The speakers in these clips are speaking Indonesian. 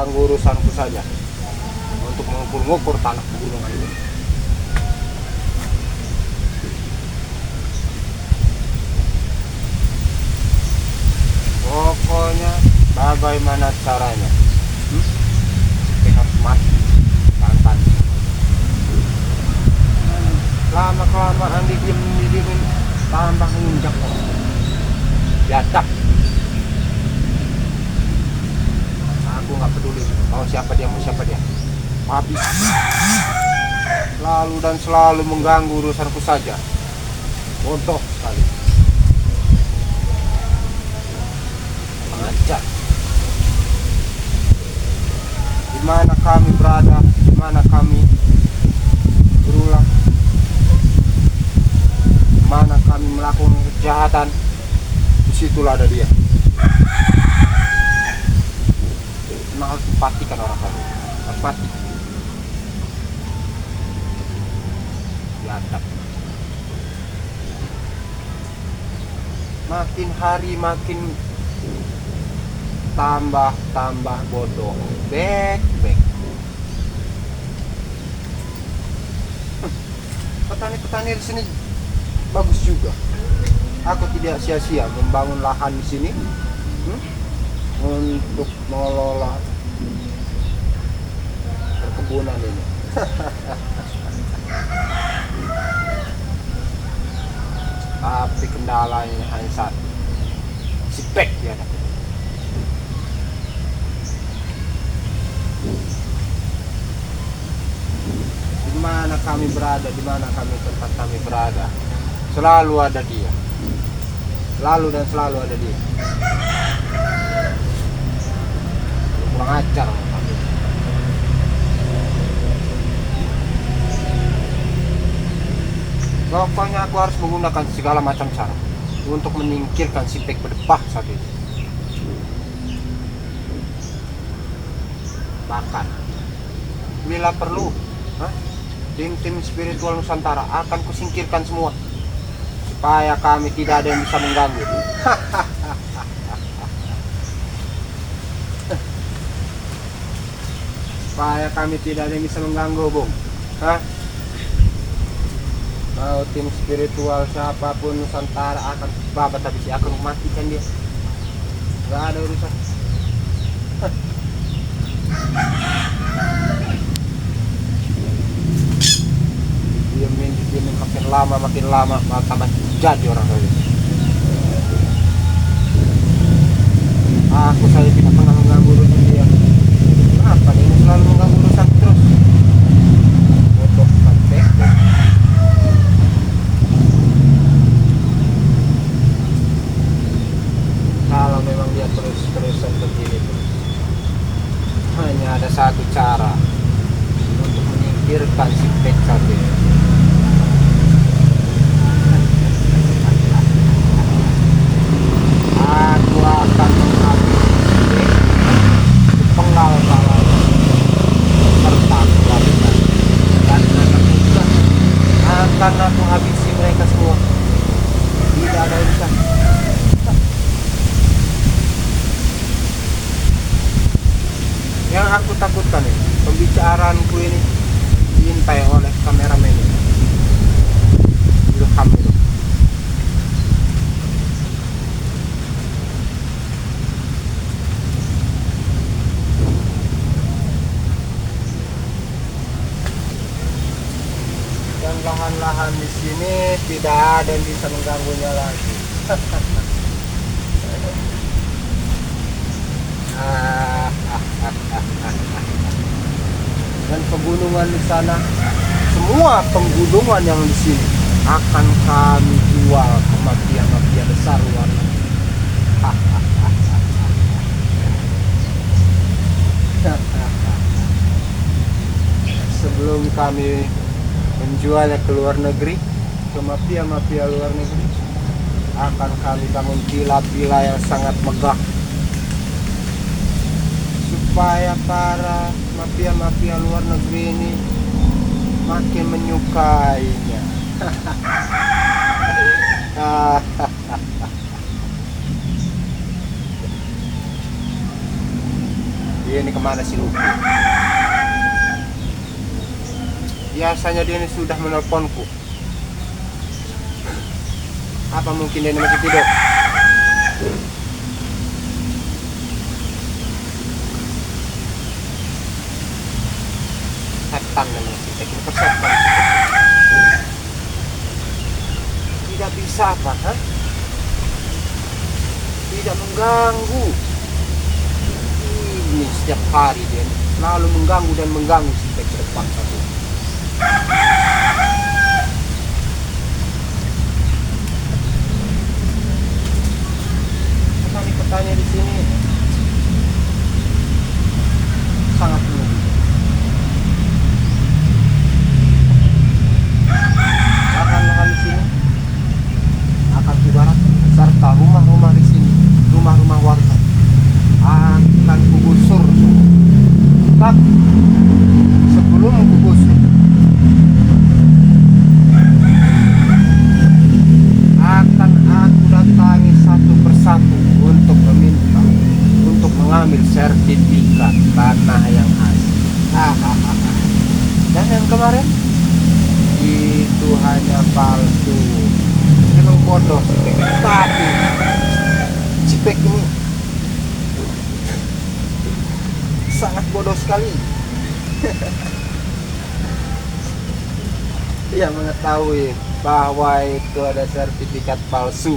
mengganggu urusanku saja untuk mengukur-ngukur tanah pegunungan ini. Pokoknya bagaimana caranya pihak mati tantan. Lama-kelamaan didiemin tambah nginjak biadab. Aku nggak peduli mau siapa dia habis lalu dan selalu mengganggu urusanku saja. Bodoh sekali. Ajar. Di mana kami berada, di mana kami berulang, di mana kami melakukan kejahatan, disitulah ada dia. Memang harus dipastikan orang kami, harus mati. Biadab. Makin hari makin tambah bodoh. Back. Petani di sini bagus juga. Aku tidak sia-sia membangun lahan di sini untuk mengelola perkebunan ini. Tapi kendalanya hanya satu, si Pek ya. Di mana kami berada, di mana tempat kami berada, selalu ada dia. Selalu ada dia. Kurang ajar. Pokoknya aku harus menggunakan segala macam cara untuk menyingkirkan si Pek berdebah saat itu. Bahkan bila perlu, tim spiritual Nusantara akan kusingkirkan semua supaya kami tidak ada yang bisa mengganggu. Supaya kami tidak ada yang bisa mengganggu, Bung. Mau tim spiritual siapapun Nusantara akan babat habis, akan matikan dia. Gak ada urusan. Diemin makin lama malah tambah jadi orang lain. Aku saja tidak pernah mengganggu urusan dia. Kenapa dia selalu mengganggu urusan terus? Bodoh sampai. Kalau memang dia terus-terusan begini terus, hanya ada satu cara untuk menyingkirkan si Pek tadi. Aku akan menghabisi penggal kepala serta keluarga dan anak muda. Akan aku habisi mereka semua. Tidak ada urusan. Yang aku takutkan ini, pembicaraanku ini diintai oleh kameramen ini. Ilham itu. Dan lahan-lahan di sini tidak ada yang bisa mengganggunya lagi. Dan pegunungan di sana, semua pegunungan yang di sini akan kami jual ke mafia-mafia besar luar negeri. Sebelum kami menjualnya ke luar negeri, ke mafia-mafia luar negeri, akan kami bangun villa-villa yang sangat megah supaya para mafia-mafia luar negeri ini makin menyukainya. Ini ini kemana si Lucky. Biasanya dia ini sudah menelponku. Apa mungkin dia ini masih tidur? Setan namanya si Pek ini, persetan. Tidak bisa apa, ha? Tidak mengganggu. Ini setiap hari dia lalu mengganggu dan mengganggu si Pek ke depan satu. Petani di sini sangat tinggi. Lahan-lahan di sini akan dibarat serta rumah-rumah di sini, rumah-rumah warga akan kugusur. Tapi sebelum kugusur, akan aku datangi satu persatu untuk meminta, untuk mengambil sertifikat tanah yang asli. Dan yang kemarin itu hanya palsu. Memang bodoh si Pek. Tapi si Pek ini sangat bodoh sekali. Dia mengetahui bahwa itu ada sertifikat palsu,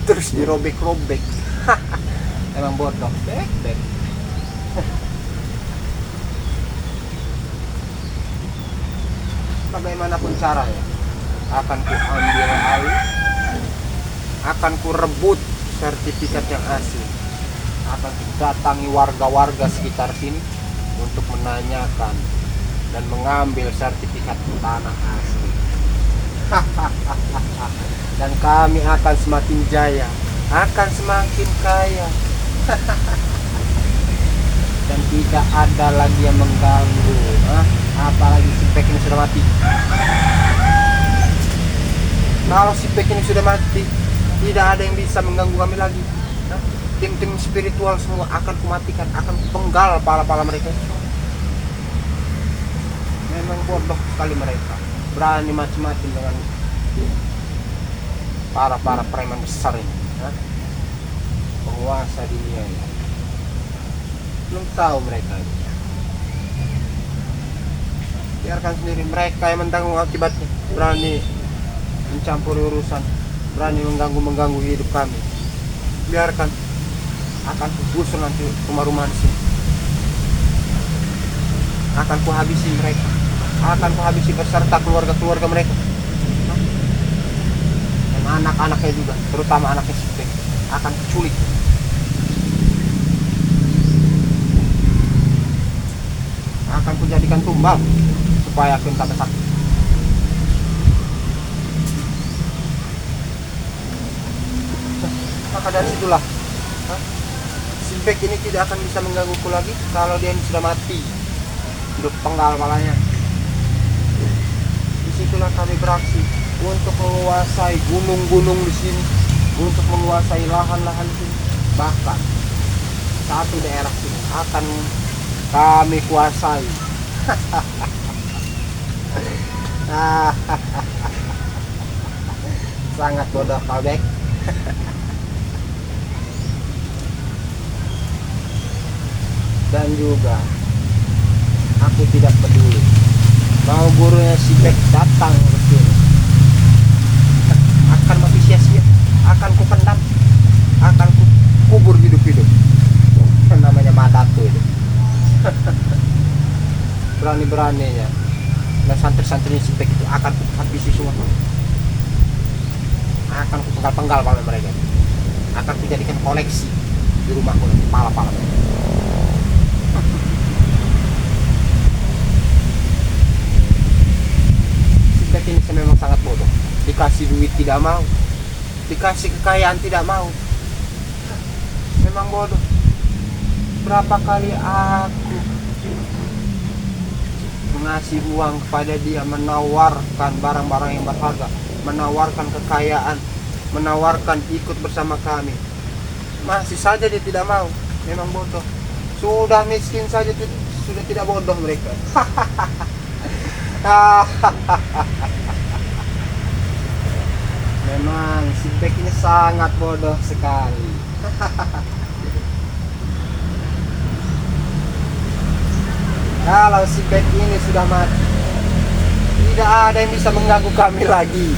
terus dirobek-robek. Emang bodoh, Bek. Bagaimanapun caranya, akan ku ambil alih, akan ku rebut sertifikat yang asli, akan ku datangi warga-warga sekitar sini untuk menanyakan dan mengambil sertifikat tanah asli. Dan kami akan semakin jaya, akan semakin kaya. Dan tidak ada lagi yang mengganggu. Apalagi si Pek ini sudah mati. Kalau si Pek ini sudah mati, tidak ada yang bisa mengganggu kami lagi. Tim-tim spiritual semua akan kumatikan, akan kupenggal pala-pala mereka. Memang bodoh sekali mereka, berani macam-macam dengan para preman besar ini, penguasa dunia ini. Belum tahu mereka ini. Biarkan sendiri mereka yang menanggung akibatnya. Berani mencampuri urusan, berani mengganggu hidup kami. Biarkan, akan kugusur nanti rumah-rumah di sini. Akan kuhabisi mereka, akan kuhabisi beserta keluarga-keluarga mereka. Dan anak-anaknya juga, terutama anaknya si Pek, akan kuculik. Akan kujadikan tumbal supaya aku tak sakit. Maka dari situlah si Pek ini tidak akan bisa menggangguku lagi kalau dia ini sudah mati, hidup penggal palanya. Disitulah kami beraksi untuk menguasai gunung-gunung di sini, untuk menguasai lahan-lahan di sini. Bahkan satu daerah sini akan kami kuasai. Sangat bodoh kau, Bek. Dan juga aku tidak peduli mau gurunya si Bek datang ke sini, akan mati sia-sia, akan kupendam, akan kubur hidup-hidup. Namanya Madatu itu. Berani-beraninya dan santri-santri si Bek itu akan habisi semua. Akan kupenggal-penggal pada mereka. Akan dijadikan koleksi di rumahku nanti, pala-pala. Si Bek ini memang sangat bodoh. Dikasih duit tidak mau, dikasih kekayaan tidak mau. Memang bodoh. Berapa kali aku mengasih uang kepada dia, menawarkan barang-barang yang berharga, menawarkan kekayaan, menawarkan ikut bersama kami, masih saja dia tidak mau. Memang bodoh. Sudah miskin saja sudah tidak bodoh mereka. Memang si Beck ini sangat bodoh sekali. Kalau si Beck ini sudah mati, tidak ada yang bisa mengganggu kami lagi.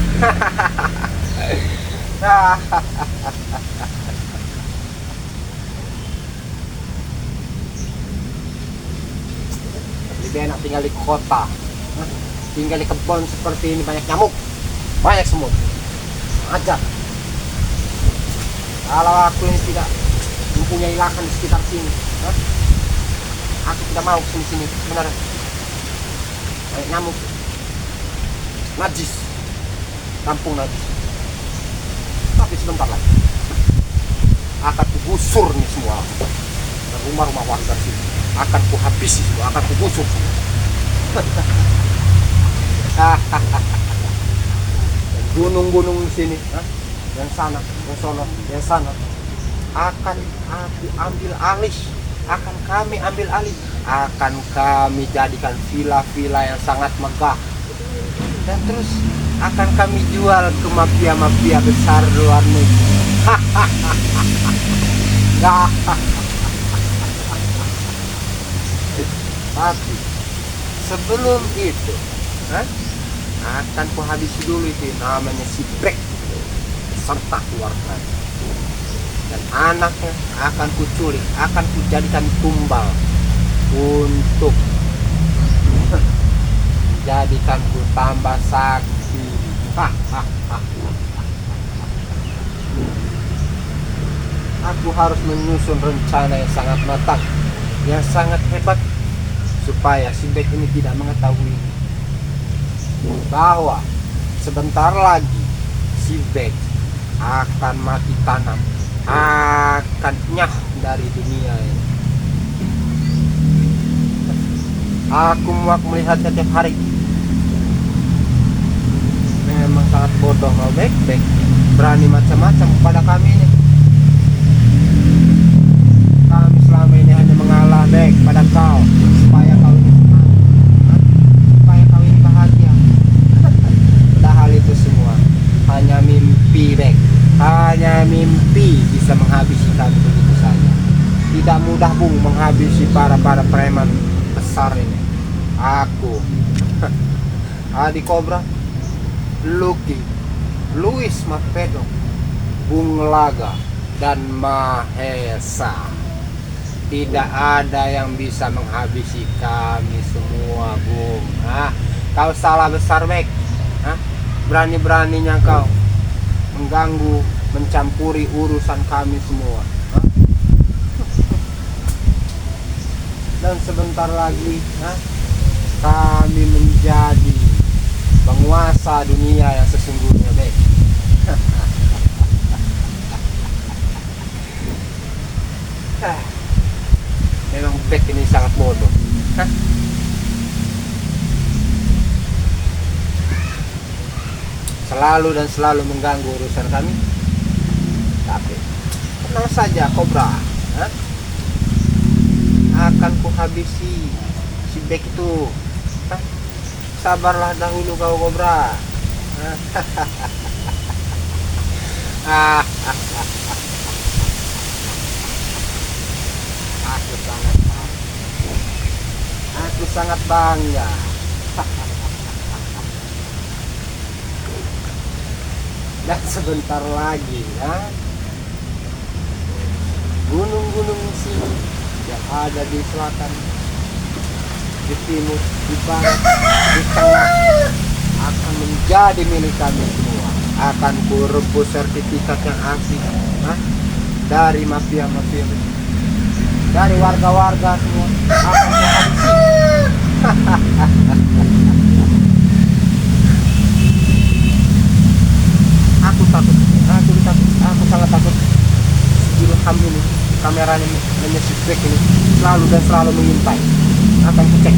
Lebih enak tinggal di kota, tinggal di kebun seperti ini, banyak nyamuk, banyak semut, ajar. Kalau aku ini tidak mempunyai lahan di sekitar sini, aku tidak mau sini sebenarnya. Banyak nyamuk, najis, kampung najis. Tapi sebentar lagi akan kugusur nih semua, dan rumah-rumah warga sini akan kuhabisi semua, akan kugusur semua. Gunung-gunung di sini, yang sana, yang sono, yang sana, akan aku ambil alih, akan kami ambil alih, akan kami jadikan villa-villa yang sangat megah, dan terus akan kami jual ke mafia-mafia besar luar negeri. Tapi sebelum itu, akan kuhabisi dulu itu namanya si Beck serta keluarga, dan anaknya akan kuculik, akan kujadikan tumbal untuk menjadikan ku tambah sakti. Aku harus menyusun rencana yang sangat matang, yang sangat hebat, supaya si Beck ini tidak mengetahui bahwa sebentar lagi si Beck akan mati tanam, akan nyah dari dunia ini. Aku muak melihatnya tiap hari. Memang sangat bodoh mau Beck berani macam-macam kepada kami ini. Kami selama ini hanya mengalah Beck pada kau, supaya kau ini senang, supaya kau ini bahagia. Padahal itu semua hanya mimpi Beck, hanya mimpi bisa menghabisi kami begitu saja. Tidak mudah Bung menghabisi para preman besar ini. Aku, Adi Cobra, Lucky, Luis Marpedo, Bung Laga, dan Mahesa. Tidak ada yang bisa menghabisi kami semua, Bung. Kau salah besar, Beck. Berani-beraninya kau mengganggu, mencampuri urusan kami semua. Dan sebentar lagi, kami menjadi penguasa dunia yang sesungguhnya, Beck. Memang Beck ini sangat bodoh. Selalu dan selalu mengganggu urusan kami. Tapi tenang saja, Cobra. Akan kuhabisi si Beck itu. Sabarlah dahulu kau, Cobra. Aku sangat bangga. Dan sebentar lagi, gunung-gunung sini yang ada di selatan, di timur, di barat, di tengah akan menjadi milik kami semua. Akan kurebut sertifikat yang asli dari mafia-mafia, dari warga-warga semua. Akan kuhabisi. Aku takut, aku sangat takut. Ilham ini, kameranya si Beck ini selalu dan selalu mengintai. Akan kucek.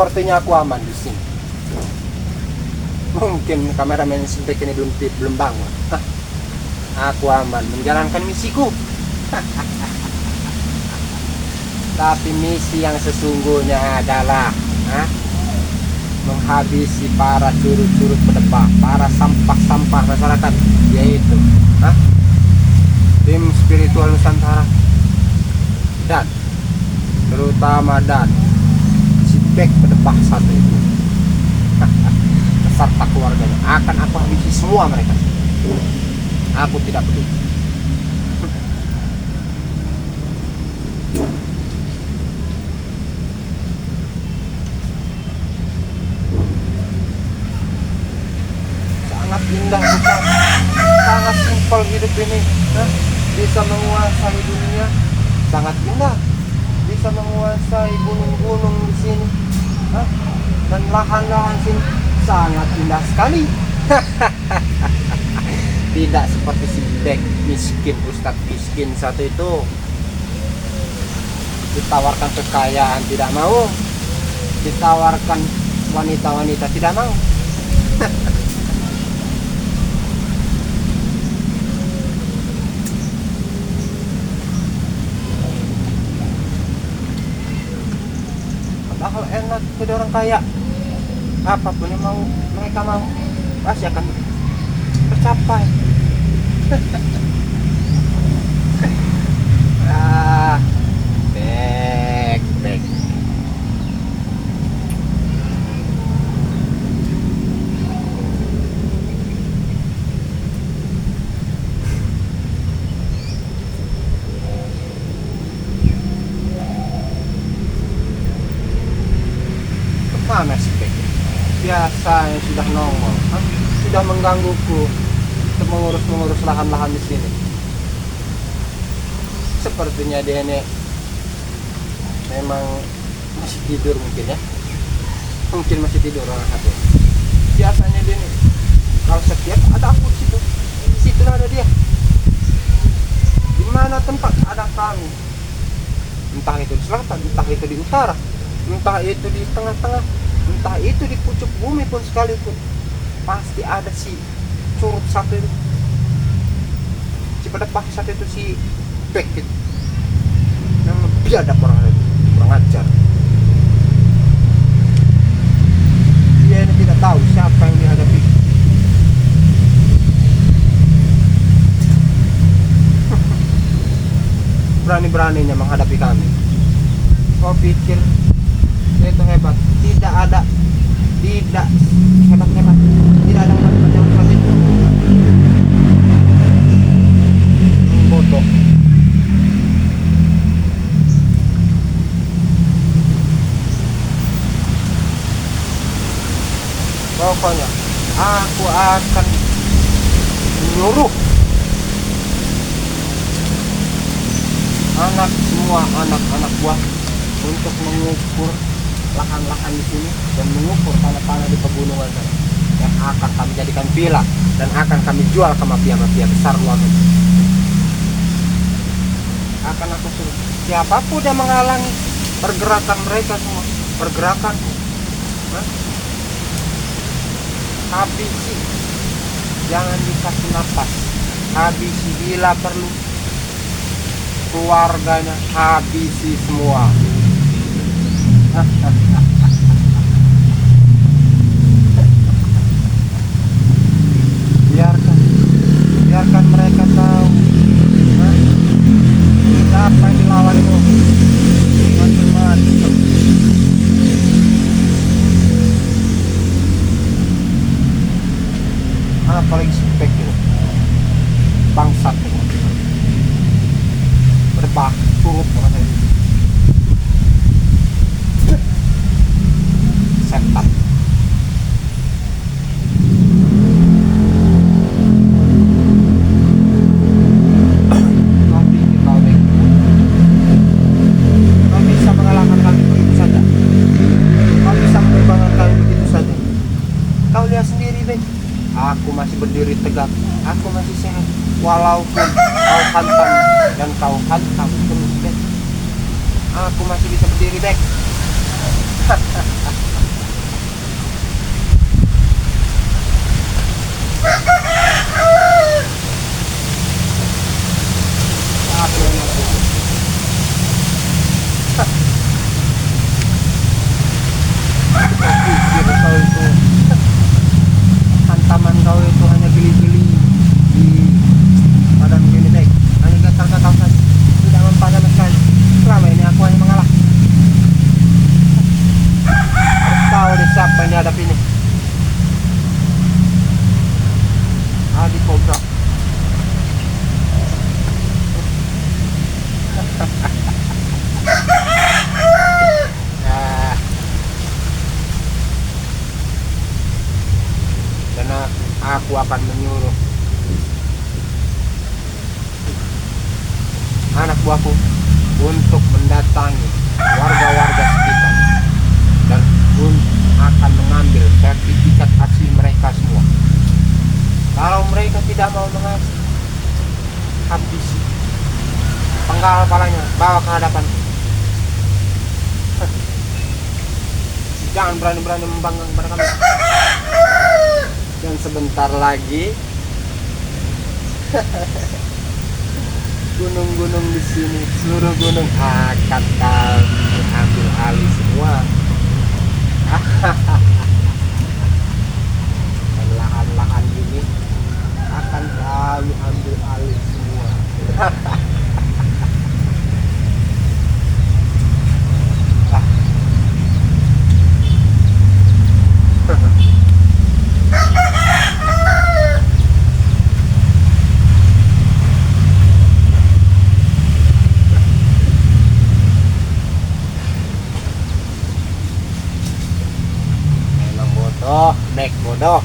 Sepertinya aku aman di sini. Mungkin kameramen Sibek ini belum bangun. Aku aman menjalankan misiku. Tapi misi yang sesungguhnya adalah menghabisi para curut-curut pedebah, para sampah-sampah masyarakat, yaitu tim spiritual Nusantara dan terutama dan Sibek pedebah satu itu beserta keluarganya akan aku habisi semua mereka. Aku tidak peduli. Sangat indah bukan? Sangat simpel hidup ini. Bisa menguasai dunia. Sangat indah. Bisa menguasai gunung-gunung di sini. Dan lahan-lahan sini sangat indah sekali. Tidak seperti Sibek miskin, Ustadz miskin satu itu. Ditawarkan kekayaan tidak mau, ditawarkan wanita-wanita tidak mau. Padahal enak jadi orang kaya. Apapun yang mau mereka mau pasti akan tercapai. Back. Kemana sih Back? Biasanya sudah nongol, sudah menggangguku untuk mengurus lahan-lahan di sini. Sepertinya dia ini memang masih tidur mungkin ya. Mungkin masih tidur orang satu. Biasanya dia ini kalau setiap ada aku di situ. Di situ ada dia. Di mana tempat ada kami? Entah itu di selatan, entah itu di utara, entah itu di tengah-tengah, entah itu di pucuk bumi pun sekalipun, pasti ada si curut satu itu, si pedebah satu itu, si Bek itu, yang biadab orang ajar. Dia ini tidak tahu siapa yang dihadapi. Berani-beraninya menghadapi kami. Kau pikir itu hebat? Tidak hebat, tidak ada yang seperti itu. Bodoh. Pokoknya aku akan menyuruh semua anak-anak buah untuk mengukur lahan-lahan di sini dan mengukur tanah-tanah di pegunungan sana yang akan kami jadikan villa dan akan kami jual ke mafia-mafia besar luar negeri. Akan aku suruh siapapun yang menghalangi pergerakan mereka semua, pergerakanku, habisi, jangan dikasih nafas, habisi bila perlu, keluarganya habisi semua. biarkan mereka tahu siapa yang dilawan itu macam-macam. Apalagi Sibek itu bangsat itu berbah turut orang ini setan. Kau bisa mengalahkan kami begitu saja. Kau bisa menyumbangkan kami begitu saja. Kau lihat sendiri, Bek. Aku masih berdiri tegak. Aku masih sehat. Walaupun kau hantam dan kau hantam terus, Bek. Aku masih bisa berdiri, Bek. Apa yang aku pikir kau itu hantaman kau itu hanya geli-geli di badan gini dek, hanya gatal-gatal saja, tidak mempan sama sekali. Selama ini aku hanya mengalah. Tahu deh siapa yang dihadapi ini. Adi Cobra. Nah, karena aku akan menyuruh anak buahku untuk mendatangi warga-warga sekitar dan pun akan mengambil sertifikat asli mereka semua. Kalau mereka tidak mau mengasih, habisi, penggal kepalanya, bawa ke hadapan. Jangan berani-berani membanggang kepada kami. Dan sebentar lagi gunung-gunung di sini, seluruh gunung akan kami ambil alih semua. Dan lahan-lahan ini akan kami ambil alih semua. Memang bodoh, Dek, bodoh.